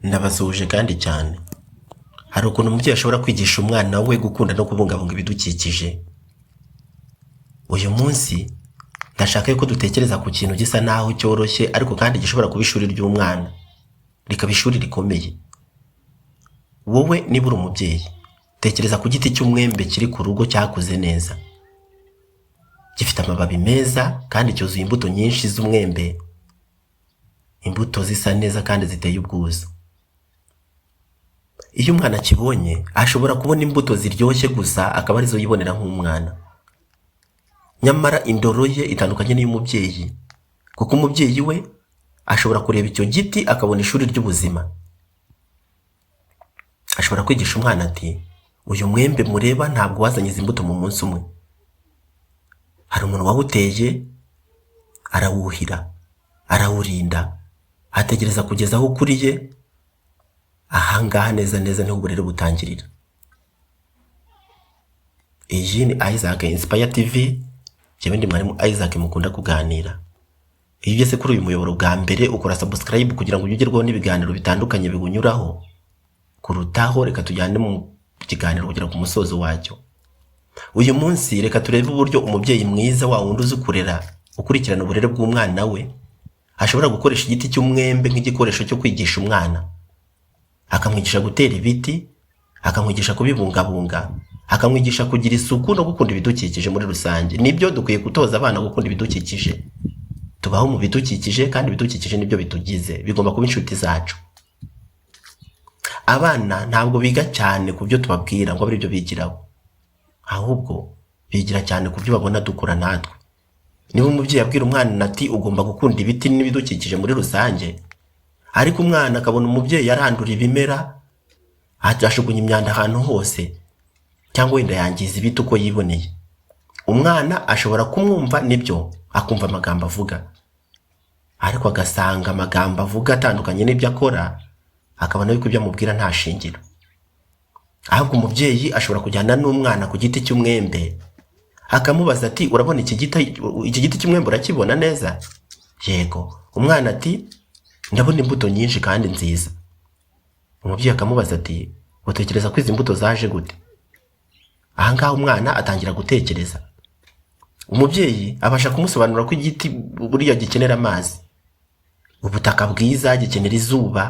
Ndabasuhuje kandi cyane. Hari ukuntu umubyeyi ashobora kwigisha umwana we gukunda no kubungabunga ibidukikije. Uyu munsi ndashaka yuko dutekereza ku kintu gisa naho cyoroshye ariko kandi gishobora kuba ishuri ry'umwana, rikaba ishuri rikomeye. Wowe niba uri umubyeyi, tekereza ku giti cy'umwembe kiri ku rugo cyakuze neza. Gifite amababi meza kandi cyuzuye imbuto nyinshi z'umwembe. Imbuto zisa neza kandi ziteye ubwuzu. Iyo umwana akibonye ashobora kubona imbuto ziryoshye gusa akaba arizo yibonera nk'umwana. Nyamara indoro ye itandukanye n'iy'umubyeyi, kuko umubyeyi we ashobora kureba icyo giti akabona ishuri ry'ubuzima. Ashobora kwigisha umwana ati, uyu mwembe mureba ntabwo wazanye izi imbuto mu munsi umwe. Hari umuntu wawuteye, arawuhira, arawurinda, ategereza kugeza aho ukuriye. Ahangaha neza neza niho uburere butangirira. Iyi ni Isaac Inspire TV, njyewe ndi mwarimu Isaac mukunda kuganira. Iyo ugeze kuri uyu muyoboro bwa mbere ukora subscribe kugira ngo ugerweho n'ibiganiro bitandukanye bigunyuraho. Kurutaho reka tujyane mu kiganiro kugera ku musozo wacyo. Uyu munsi reka turebe uburyo umubyeyi mwiza wa wundi uzi kurera, ukurikirana uburere bw'umwana we, ashobora gukoresha igiti cy'umwembe nk'igikoresho cyo kwigisha umwana. Akamwigisha gutera ibiti, akamwigisha kubibungabunga, akamwigisha kugira isuku no gukunda ibidukikije muri rusange. Nibyo dukwiye gutoza abana gukunda ibidukikije. Tubaho mu bidukikije kandi ibidukikije nibyo bitugize, bigomba kuba inshuti zacu. Abana ntabwo biga cyane ku byo tubabwira ngo ari byo bigiraho, ahubwo bigira cyane ku byo babona dukora natwe. Niba umubyeyi abwira umwana ati ugomba gukunda ibiti n'ibidukikije muri rusange, ariko umwana akabona umubyeyi yarandura ibimera, ashugunya imyanda ahantu hose, cyangwa wenda yangiza ibiti uko yiboneye, umwana ashobora kumwumva nibyo, akumva amagambo avuga, ariko agasanga amagambo avuga atandukanye n'ibyo akora, akabona yuko ibyo amubwira nta shingiro. Ahubwo umubyeyi ashobora kujyana n'umwana ku giti cy'umwembe, akamubaza ati urabona iki giti cy'umwembe urakibona neza? Yego. Umwana ati ndabona imbuto nyinshi kandi nziza. Umubyeyi akamubaza ati utekereza ko izi mbuto zaje gute? Ahangaha umwana atangira gutekereza. Umubyeyi abasha kumusobanurira ko igiti buriya gikenera amazi, ubutaka bwiza, gikenera izuba,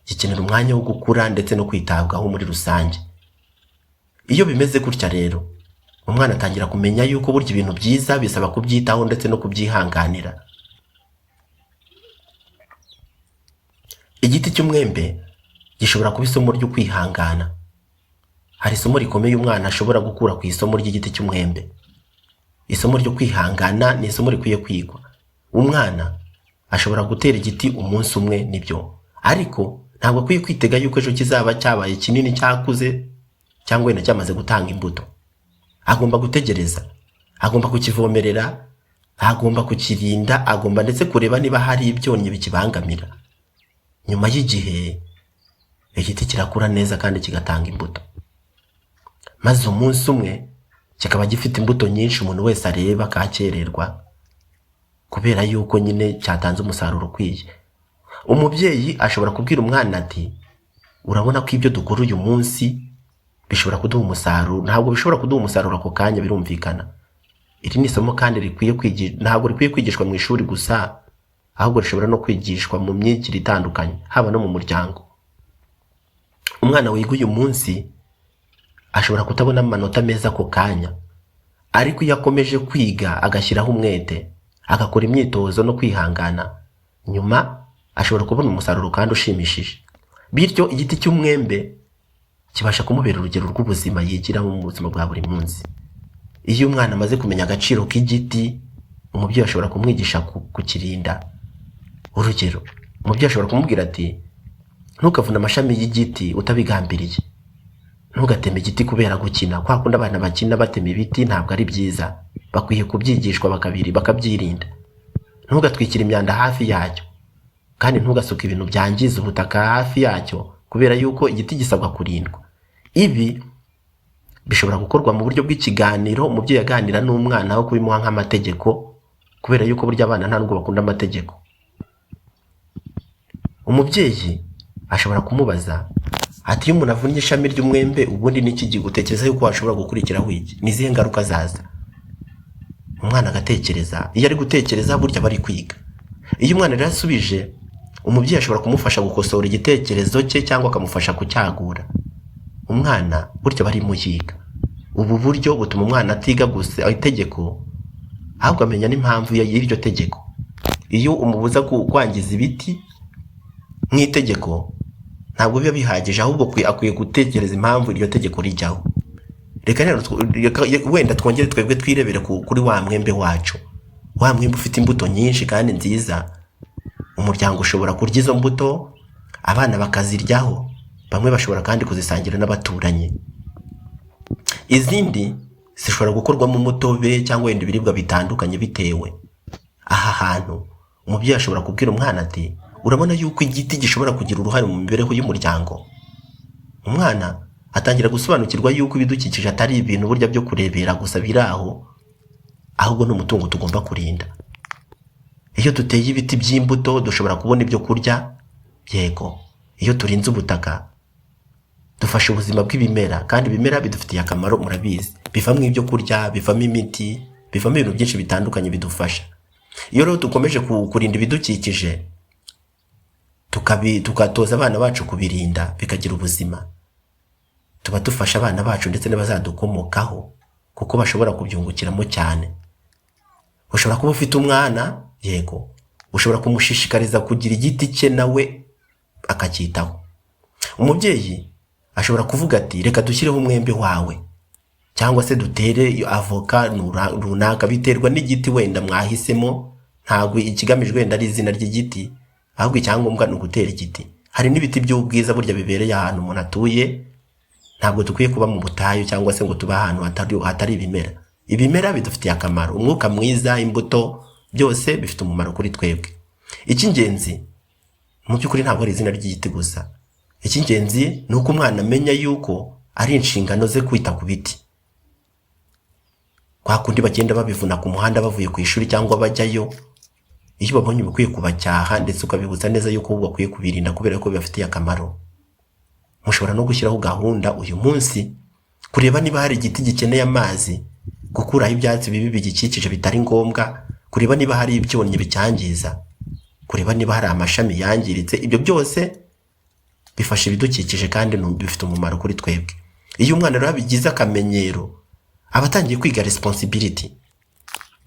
gikenera umwanya wo gukura ndetse no kwitabwaho muri rusange. Iyo bimeze gutya rero, umwana atangira kumenya yuko burya ibintu byiza bisaba kubyitaho ndetse no kubyihanganira. Igiti cy'umwembe gishobora kuba isomo ryo kwihangana. Hari isomo rikomeye umwana ashobora gukura ku isomo ry'igiti cy'umwembe. Isomo ryo kwihangana ni isomo rikwiye kwigwa. Umwana ashobora gutera igiti umunsi umwe nibyo, ariko ntabwo akwiye kwitega yuko ejo kizaba cyabaye kinini cyakuze cyangwa wenda cyamaze gutanga imbuto. Agomba gutegereza, agomba kukivomerera, agomba kukirinda, agomba ndetse kureba niba hari ibyonnyi bikibangamira. Nyuma y'igihe igiti kirakura neza kandi kigatanga imbuto, maze umunsi umwe kikaba gifite imbuto nyinshi umuntu wese areba akakererwa, kubera yuko nyine cyatanze umusaruro ukwiye. Umubyeyi ashobora kubwira umwana ati urabona ko ibyo dukora uyu munsi bishobora kuduha umusaruro. Ntabwo bishobora kuduha umusaruro ako kanya, birumvikana. Iri ni isomo kandi ntabwo rikwiye kwigishwa mu ishuri gusa, ahubwo rishobora no kwigishwa mu myigire itandukanye, haba no mu muryango. Umwana wiga uyu munsi ashobora kutabona amanota meza ako kanya, ariko iyo akomeje kwiga agashyiraho umwete, agakora imyitozo no kwihangana, nyuma ashobora kubona umusaruro kandi ushimishije. Bityo igiti cy'umwembe kibasha kumubera urugero rw'ubuzima yigiramo mu buzima bwa buri munsi. Iyo umwana amaze kumenya agaciro k'igiti, umubyeyi ashobora kumwigisha kukirinda. Urugero, umubyeyi ashobora kumubwira ati ntukavune amashami y'igiti utabigambiriye, ntugateme igiti kubera gukina. Kwa kundi abana bakina batema ibiti ntabwo ari byiza, bakwiye kubyigishwa bakabyirinda. Ntugatwikire imyanda hafi yacyo, kandi ntugasuke ibintu byangiza ubutaka hafi yacyo, kubera yuko igiti gisabwa kurindwa. Ibi bishobora gukorwa mu buryo bw'ikiganiro, umubyeyi aganira n'umwana aho kubimuha nk'amategeko, kubera yuko burya abana nta nubwo bakunda amategeko. Umubyeyi ashobora kumubaza ati iyo umuntu avunnye ishami ry'umwembe ubundi n'iki gigutekereza yuko washobora gukurikiraho iki, ni izihe ngaruka zaza? Umwana agatekereza. Iyo ari gutekereza burya bari kwiga. Iyo umwana rero asubije, umubyeyi ashobora kumufasha gukosora igitekerezo cye cyangwa akamufasha kucyagura. Umwana burya bari mu yiga. Ubu buryo butuma umwana atiga gusa itegeko, ahubwo amenya n'impamvu y'iryo tegeko. Iyo umubuza kwangiza ibiti nk'itegeko, ntabwo biba bihagije, ahubwo akwiye gutekereza impamvu iryo tegeko rijyaho. Reka rero wenda twongere twebwe twirebere kuri wa mwembe wacu. Wa mwembe ufite imbuto nyinshi kandi nziza. Umuryango ushobora kurya izo mbuto, abana bakaziryaho, bamwe bashobora kandi kuzisangira n'abaturanyi. Izindi zishobora gukorwamo umutobe cyangwa wenda ibiribwa bitandukanye bitewe. Aha hantu umubyeyi ashobora kubwira umwana ati urabona yuko igiti gishobora kugira uruhare mu mibereho y'umuryango. Umwana atangira gusobanukirwa yuko ibidukikije atari ibintu burya byo kurebera gusa biraho, ahubwo n'umutungo tugomba kurinda. Iyo duteye ibiti by'imbuto dushobora kubona ibyo kurya. Yego, iyo turinze ubutaka dufasha ubuzima bw'ibimera, kandi ibimera bidufitiye akamaro murabizi. Bivamo ibyo kurya, bivamo imiti, bivamo ibintu byinshi bitandukanye bidufasha. Iyo rero dukomeje kurinda ibidukikije, tukatoza abana bacu kubirinda bikagira ubuzima, tuba dufasha abana bacu ndetse n'abazadukomokaho, kuko bashobora kubyungukiramo cyane. Ushobora kuba ufite umwana, yego, ushobora kumushishikariza kugira igiti cye nawe akacyitaho. Umubyeyi ashobora kuvuga ati reka dushyireho umwembe wawe, cyangwa se dutere avoka runaka, biterwa n'igiti wenda mwahisemo. Ntabwo ikigamijwe wenda ari izina ry'igiti, ahubwo icyangombwa ni ugutera igiti. Hari n'ibiti by'ubwiza burya bibereye ahantu umuntu atuye. Ntabwo dukwiye kuba mu butayu cyangwa se ngo tuba ahantu hatari ibimera. Ibimera bidufitiye akamaro, umwuka mwiza, imbuto, byose bifite umumaro kuri twebwe. Icy'ingenzi mu by'ukuri ntabwo ari izina ry'igiti gusa. Icy'ingenzi ni uko umwana amenya yuko ari inshingano ze kwita ku biti. Kwa kundi bagenda babivuna ku muhanda bavuye ku ishuri cyangwa bajyayo, iyo babonye ubukwiye kubacyaha ndetse ukabibutsa neza yuko bakwiye kubirinda kubera ko bibafitiye akamaro. Mushobora no gushyiraho gahunda uyu munsi, kureba niba hari igiti gikeneye amazi, gukuraho ibyatsi bibi bigikikije bitari ngombwa, kureba niba hari ibyonnyi bicyangiza, kureba niba hari amashami yangiritse. Ibyo byose bifasha ibidukikije kandi bifite umumaro kuri twebwe. Iyo umwana rero abigize akamenyero, aba atangiye kwiga responsibility,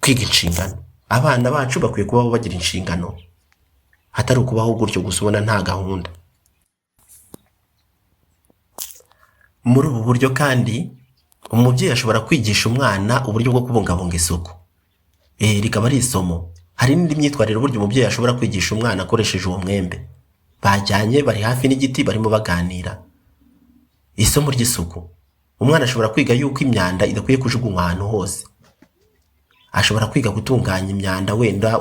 kwiga inshingano. Abana bacu bakwiye kubaho bagira inshingano, hatari ukubaho gutyo gusa ubona nta gahunda. Muri ubu buryo kandi umubyeyi ashobora kwigisha umwana uburyo bwo kubungabunga isuku. Rikaba ari isomo. Hari n'indi myitwarire buryo umubyeyi ashobora kwigisha umwana akoresheje uwo mwembe. Bajyanye, bari hafi n'igiti, barimo baganira. Isomo ry'isuku. Umwana ashobora kwiga yuko imyanda idakwiye kujugunywa ahantu hose. Ashobora kwiga gutunganya imyanda wenda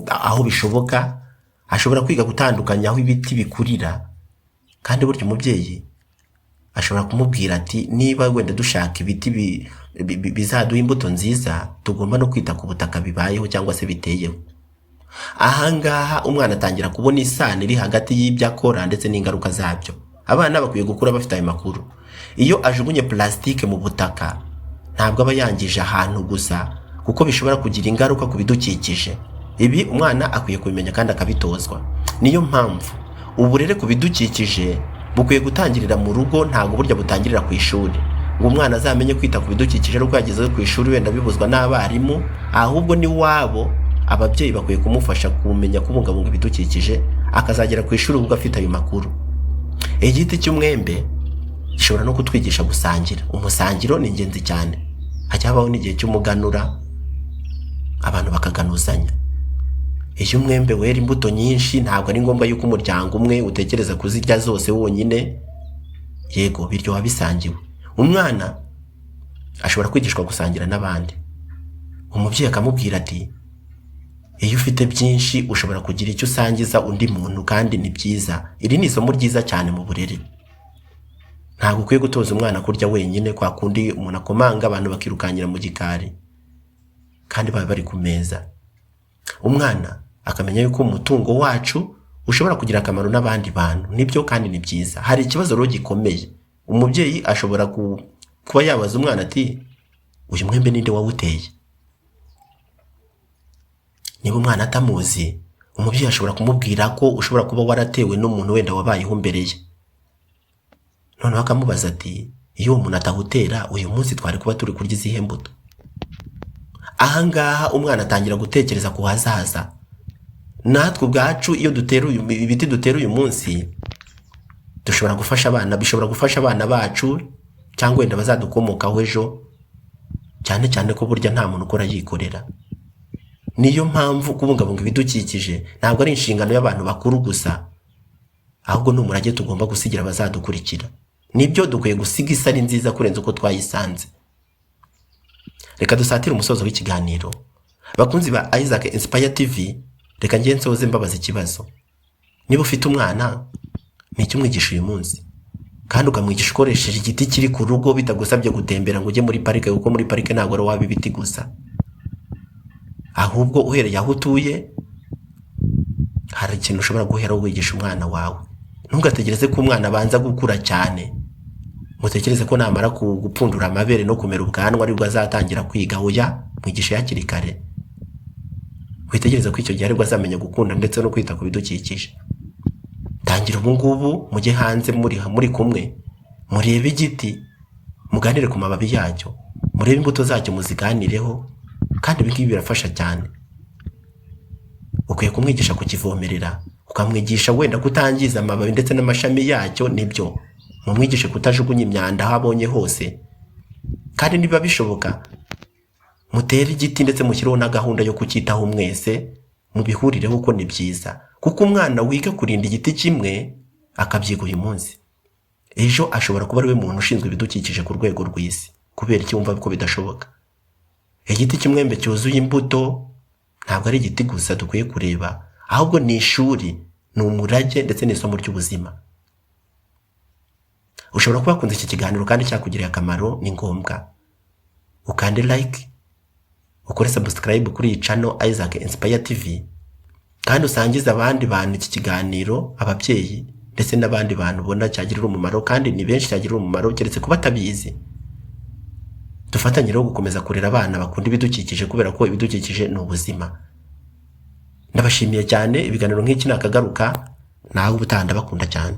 aho bishoboka. Ashobora kwiga gutandukanya aho ibiti bikurira. Kandi buryo umubyeyi ashobora kumubwira ati niba wenda dushaka ibiti bizaduha imbuto nziza, tugomba no kwita ku butaka bibayeho cyangwa se biteyeho. Ahangaha umwana atangira kubona isano iri hagati y'ibyo akora ndetse n'ingaruka zabyo. Abana bakwiye gukura bafite ayo makuru. Iyo ajugunye plastike mu butaka, ntabwo aba yangije ahantu gusa, kuko bishobora kugira ingaruka ku bidukikije. Ibi umwana akwiye kubimenya kandi akabitozwa. Niyo mpamvu uburere ku bidukikije bukwiye gutangirira mu rugo, ntabwo burya butangirira ku ishuri. Ngo umwana azamenye kwita ku bidukikije ruko yagezeho ku ishuri wenda bibuzwa n'abarimu, ahubwo ni wabo. Ababyeyi bakwiye kumufasha kumenya kubungabunga ibidukikije, akazagera ku ishuri ubwo afite ayo makuru. Igiti cy'umwembe gishobora no kutwigisha gusangira. Umusangiro ni ingenzi cyane. Hajya habaho n'igihe cy'umuganura, abantu bakaganuzanya. Iyo umwembe wera imbuto nyinshi, ntabwo ari ngombwa yuko umuryango umwe utekereza kuzirya zose wonyine. Yego, biryoha bisangiwe. Umwana ashobora kwigishwa gusangira n'abandi. Umubyeyi akamubwira ati iyo ufite byinshi ushobora kugira icyo usangiza undi muntu, kandi ni byiza. Iri ni isomo ryiza cyane mu burere. Ntabwo ukwiye gutoza umwana kurya wenyine kwa kundi umuntu akomanga abantu bakirukanyira mu gikari kandi baba bari ku meza. Umwana akamenya yuko umutungo wacu ushobora kugira akamaro n'abandi bantu, nibyo kandi ni byiza. Hari ikibazo rero gikomeye, umubyeyi ashobora kuba yabaza umwana ati uyu mwembe ninde wawuteye? Niba umwana atamuzi, umubyeyi ashobora kumubwira ko ushobora kuba waratewe n'umuntu wenda wabayeho mbere ye, noneho akamubaza ati iyo uwo muntu atawutera uyu munsi twari kuba turi kurya izihe mbuto? Ahangaha umwana atangira gutekereza ku hazaza. Natwe ubwacu iyo dutera ibiti dutera uyu munsi, dushobora gufasha abana, bishobora gufasha abana bacu cyangwa wenda bazadukomokaho ejo, cyane cyane ko burya nta muntu ukora yikorera. Niyo mpamvu kubungabunga ibidukikije ntabwo ari inshingano y'abantu bakuru gusa, ahubwo ni umurage tugomba gusigira abazadukurikira. Nibyo dukwiye gusiga isari nziza kurenza uko twayisanze. Reka dusatire umusozo w'ikiganiro. Bakunzi ba Isaac Inspire TV, reka ngiye nsoze mbabaza ikibazo. Niba ufite umwana, ni iki umwigisha uyu munsi? Kandi ukamwigisha ukoresheje igiti kiri ku rugo bitagusabye gutembera ngo ujye muri parike, kuko muri parike ntabwo ari waba ibiti gusa, ahubwo uhereye aho utuye hari ikintu ushobora guhera wigisha umwana wawe. Ntugategereze ko umwana abanza gukura cyane, mutekereze ko namara gupfundura amabere no kumera ubwanwa aribwo azatangira kwiga. Oya, mwigishe hakiri kare. Witegereze ko icyo gihe aribwo azamenya gukunda ndetse no kwita ku bidukikije. Tangira ubu ngubu, mujye hanze muri kumwe, murebe igiti, muganire ku mababi yacyo, murebe imbuto zacyo muziganireho, kandi ibi ngibi birafasha cyane. Ukwiye kumwigisha kukivomerera, ukamwigisha wenda kutangiza amababi ndetse n'amashami yacyo. Nibyo, mumwigishe kutajugunya imyanda aho abonye hose, kandi niba bishoboka mutere igiti ndetse mushyiraho na gahunda yo kucyitaho mwese, mubihurireho ko ni byiza. Kuko umwana wiga kurinda igiti kimwe akabyiga uyu munsi, ejo ashobora kuba ari we muntu ushinzwe ibidukikije ku rwego rw'isi. Kubera iki wumva ko bidashoboka? Igiti cy'umwembe cyuzuye imbuto ntabwo ari igiti gusa dukwiye kureba, ahubwo ni ishuri, ni umurage ndetse n'isomo ry'ubuzima. Ushobora kuba wakunze iki kiganiro kandi cyakugiriye akamaro, ni ngombwa ukande like, ukore subscribe kuri iyi channel Isaac Inspire TV, kandi usangize abandi bantu iki kiganiro, ababyeyi ndetse n'abandi bantu ubona cyagirira umumaro, kandi ni benshi cyagirira umumaro keretse kuba tabizi. Dufatanye rero gukomeza kurera abana bakunda ibidukikije, kubera ko ibidukikije ni ubuzima. Ndabashimiye cyane, ibiganiro nk'iki nakagaruka nawe ubutaha ndabakunda cyane.